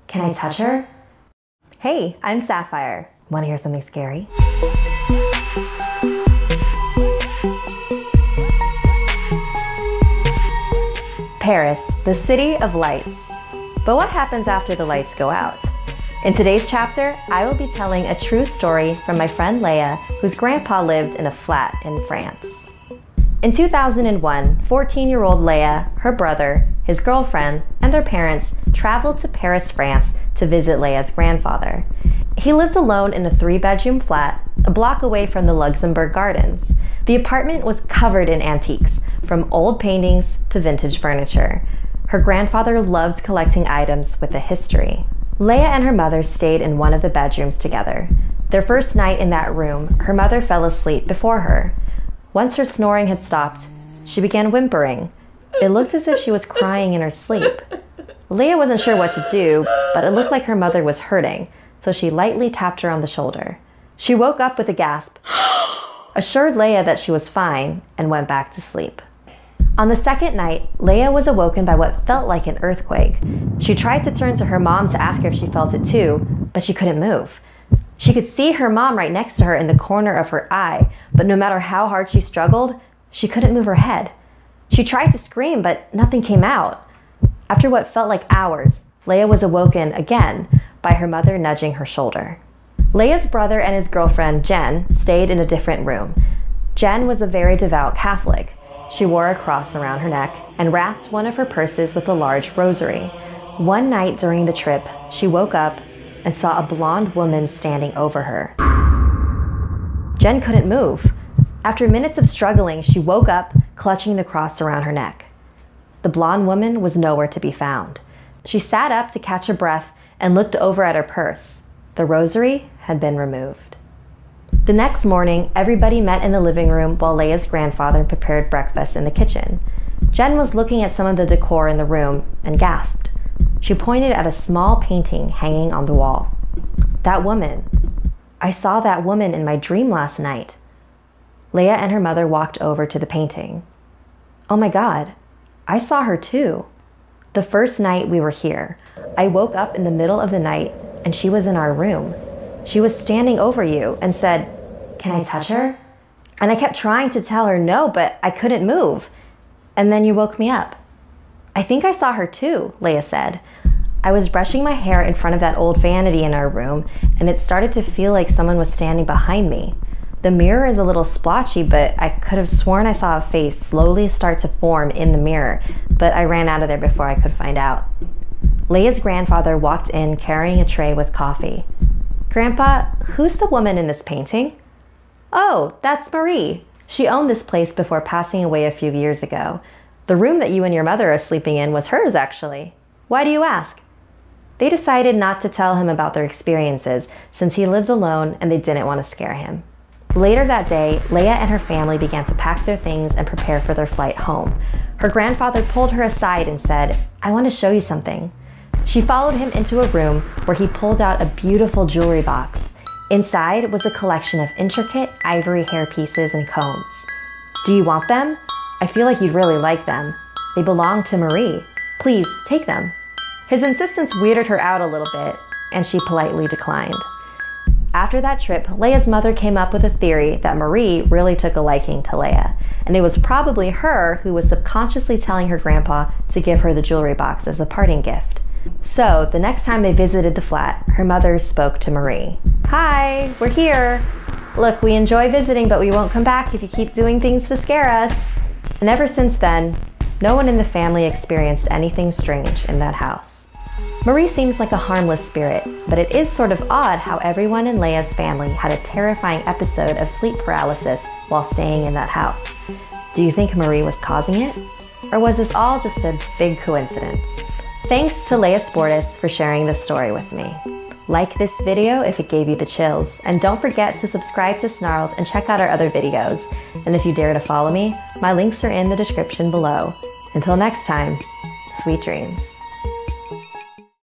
Can I touch her? Hey, I'm Sapphire. Want to hear something scary? Paris, the city of lights. But what happens after the lights go out? In today's chapter, I will be telling a true story from my friend Leia, whose grandpa lived in a flat in France. In 2001, 14-year-old Leia, her brother, his girlfriend, and their parents traveled to Paris, France to visit Leia's grandfather. He lived alone in a 3-bedroom flat, a block away from the Luxembourg Gardens. The apartment was covered in antiques, from old paintings to vintage furniture. Her grandfather loved collecting items with a history. Leia and her mother stayed in one of the bedrooms together. Their first night in that room, her mother fell asleep before her. Once her snoring had stopped, she began whimpering. It looked as if she was crying in her sleep. Leia wasn't sure what to do, but it looked like her mother was hurting, so she lightly tapped her on the shoulder. She woke up with a gasp, assured Leia that she was fine, and went back to sleep. On the second night, Leia was awoken by what felt like an earthquake. She tried to turn to her mom to ask her if she felt it too, but she couldn't move. She could see her mom right next to her in the corner of her eye, but no matter how hard she struggled, she couldn't move her head. She tried to scream, but nothing came out. After what felt like hours, Leia was awoken again by her mother nudging her shoulder. Leia's brother and his girlfriend, Jen, stayed in a different room. Jen was a very devout Catholic. She wore a cross around her neck and wrapped one of her purses with a large rosary. One night during the trip, she woke up and saw a blonde woman standing over her. Jen couldn't move. After minutes of struggling, she woke up, clutching the cross around her neck. The blonde woman was nowhere to be found. She sat up to catch her breath and looked over at her purse. The rosary had been removed. The next morning, everybody met in the living room while Leia's grandfather prepared breakfast in the kitchen. Jen was looking at some of the decor in the room and gasped. She pointed at a small painting hanging on the wall. That woman. I saw that woman in my dream last night. Leia and her mother walked over to the painting. Oh my God, I saw her too. The first night we were here, I woke up in the middle of the night and she was in our room. She was standing over you and said, "Can I touch her?" And I kept trying to tell her no, but I couldn't move. And then you woke me up. I think I saw her too, Leia said. I was brushing my hair in front of that old vanity in our room, and it started to feel like someone was standing behind me. The mirror is a little splotchy, but I could have sworn I saw a face slowly start to form in the mirror, but I ran out of there before I could find out. Leia's grandfather walked in carrying a tray with coffee. Grandpa, who's the woman in this painting? Oh, that's Marie. She owned this place before passing away a few years ago. The room that you and your mother are sleeping in was hers, actually. Why do you ask? They decided not to tell him about their experiences since he lived alone and they didn't want to scare him. Later that day, Leia and her family began to pack their things and prepare for their flight home. Her grandfather pulled her aside and said, "I want to show you something." She followed him into a room where he pulled out a beautiful jewelry box. Inside was a collection of intricate ivory hair pieces and combs. Do you want them? I feel like you'd really like them. They belong to Marie. Please, take them. His insistence weirded her out a little bit, and she politely declined. After that trip, Leia's mother came up with a theory that Marie really took a liking to Leia, and it was probably her who was subconsciously telling her grandpa to give her the jewelry box as a parting gift. So, the next time they visited the flat, her mother spoke to Marie. "Hi, we're here. Look, we enjoy visiting, but we won't come back if you keep doing things to scare us." And ever since then, no one in the family experienced anything strange in that house. Marie seems like a harmless spirit, but it is sort of odd how everyone in Leia's family had a terrifying episode of sleep paralysis while staying in that house. Do you think Marie was causing it? Or was this all just a big coincidence? Thanks to Leia Sportis for sharing this story with me. Like this video if it gave you the chills, and don't forget to subscribe to Snarled and check out our other videos. And if you dare to follow me, my links are in the description below. Until next time, sweet dreams.